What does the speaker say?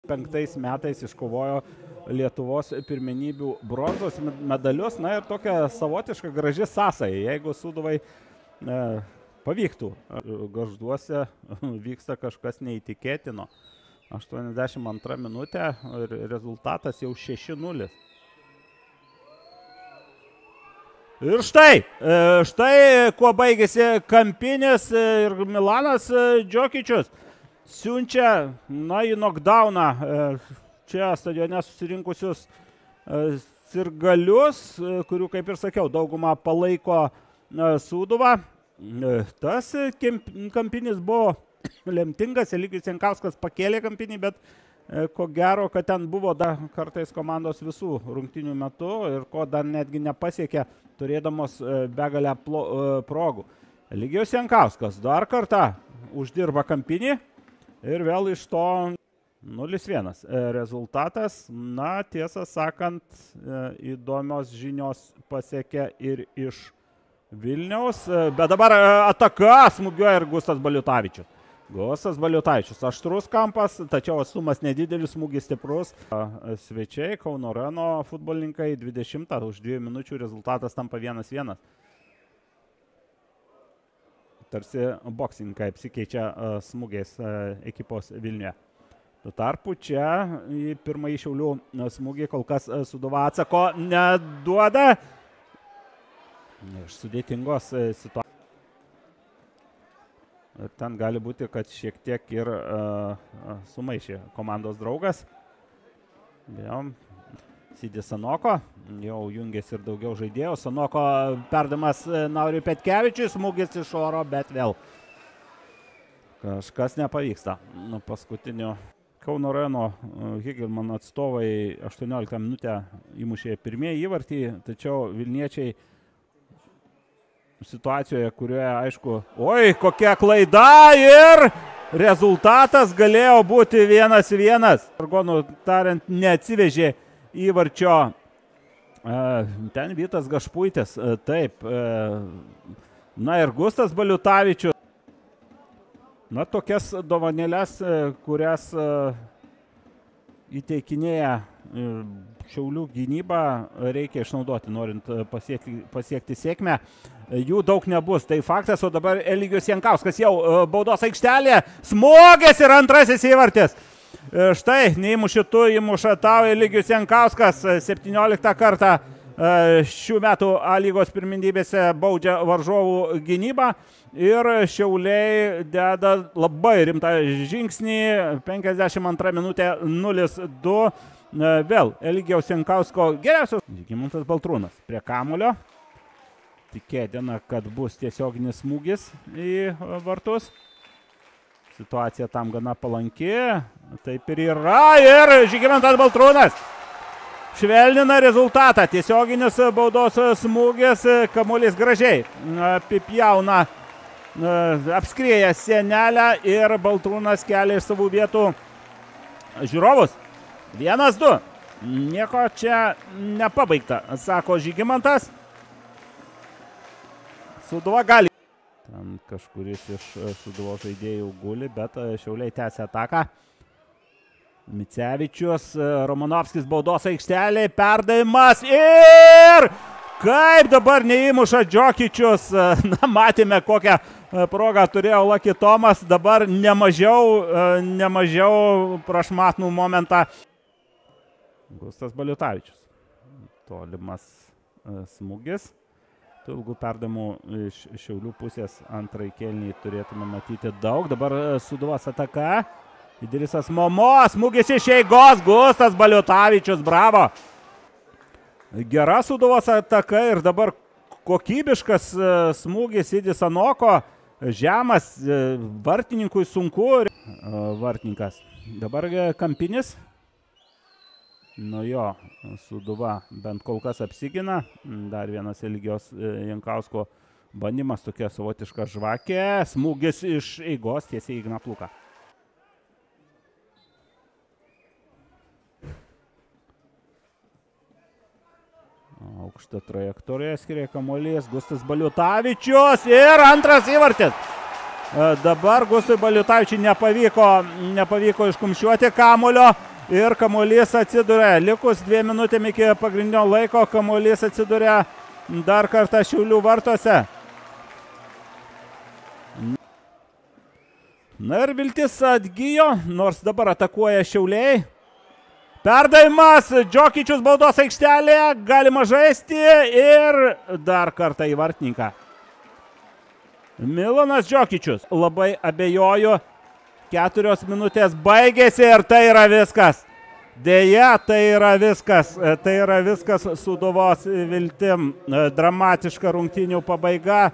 2005 metais iškovojo Lietuvos pirmenybių bronzos medalius. Na ir tokia savotiška graži sąsaja, jeigu Sūduvai pavyktų. Gargžduose vyksta kažkas neįtikėtino. 82 minutė ir rezultatas jau 6-0. Ir štai kuo baigėsi Kampinis ir Milanas Džokičius siunčia į knockdowną čia stadione susirinkusius sirgalius, kurių, kaip ir sakiau, daugumą palaiko Sūduvą. Tas Kampinis buvo lemtingas, Eligijus Jankauskas pakėlė Kampinį, bet ko gero, kad ten buvo dar kartais komandos visų rungtynių metu ir ko dar netgi nepasiekė, turėdamos begalę progų. Eligijus Jankauskas dar kartą uždirba Kampinį ir vėl iš to 0-1 rezultatas. Na, tiesą sakant, įdomios žinios pasiekė ir iš Vilniaus, bet dabar ataka smūgiuoja ir Gustas Baliutavičius. Gustas Baliutavičius, aštrus kampas, tačiau atstumas nedidelis, smūgis stiprus. Svečiai, Kauno Reno futbolininkai, 20 už 2 minučių rezultatas tampa 1-1. Tarsi boksininkai apsikeičia smūgiais ekipos Vilniuje. Tuo tarpu čia į pirmąjį Šiaulių smūgį kol kas Sūduva atsako neduoda. Iš sudėtingos situacijos. Ir ten gali būti, kad šiek tiek ir sumaišė komandos draugas. Sidis Sanoko, jau jungiasi ir daugiau žaidėjų. Sanoko perdamas Nauriui Petkevičiui, smūgis iš oro, bet vėl kažkas nepavyksta. Paskutiniu Kauno Reno Higelman atstovai 18 minutę įmušė pirmieji įvartį, tačiau Vilniečiai situacijoje, kurioje, aišku, kokia klaida ir rezultatas galėjo būti 1-1. Argonų tariant, neatsivežė įvarčio. Ten Vytas Gašpuitis, taip. Na ir Gustas Baliutavičius. Na, tokias dovanėlės, kurias įteikinėja Šiaulių gynybą, reikia išnaudoti, norint pasiekti sėkmę. Jų daug nebus, tai faktas, o dabar Eligijus Jankauskas jau baudos aikštelė, smūgis ir antrasis įvartis. Štai, neįmuši tu, įmuša tau Eligijus Jankauskas, 17 kartą šių metų A lygos pirmenybėse baudžia varžovų gynybą ir Šiauliai deda labai rimtą žingsnį, 52 minutė 0-2. Vėl Eligijaus Jankausko geriausias. Žygimantas Baltrūnas prie kamulio. Tikėtina, kad bus tiesioginis smūgis į vartus. Situacija tam gana palanki. Taip ir yra. Ir Žygimantas Baltrūnas švelnina rezultatą. Tiesioginis baudos smūgis. Kamuolys gražiai apipjauna, apskrieja sienelę ir Baltrūnas kelia iš savų vietų žiūrovus. 1-2. Nieko čia nepabaigta, sako Žygimantas. Sūduva gali. Ten kažkuris iš Sūduvo žaidėjų guli, bet Šiauliai tęsia ataką. Micevičius, Romanovskis baudos aikštelė, perdavimas ir kaip dabar neįmuša Džokičius. Na, matėme, kokią progą turėjo Lucky Tomas, dabar nemažiau prašmatnų momentą. Gustas Baliutavičius. Tolimas smūgis. Tų ilgų perdavimų iš Šiaulių pusės antrąjį kėlinį turėtume matyti daug. Dabar Sūduvos ataka. Idrisas Momo, smūgis iš eigos. Gustas Baliutavičius, bravo. Gera Sūduvos ataka ir dabar kokybiškas smūgis Sidis Sanoko. Žemas, vartininkui sunku. Vartininkas. Dabar Kampinis. Nu jo, Sūduva bent kol kas apsigina. Dar vienas Eligijos Jankausko bandymas, tokia savotiška žvakė. Smūgis iš eigos tiesiai į Gnapluką. Aukšta trajektorija skiria kamuolys. Gustas Baliutavičius ir antras įvartis. Dabar Gustui Baliutavičiui nepavyko iškumščiuoti kamuolio. ir kamuolys atsiduria. Likus 2 minutėm iki pagrindinio laiko, kamuolys atsiduria dar kartą Šiaulių vartuose. Na ir viltis atgijo, nors dabar atakuoja Šiauliai. Perdavimas, Džokičius baudos aikštelėje, galima žaisti ir dar kartą į vartininką. Milanas Džokičius, labai abejoju, 4 minutės baigėsi ir tai yra viskas. Deja, tai yra viskas Sūduvos viltim, dramatiška rungtynių pabaiga.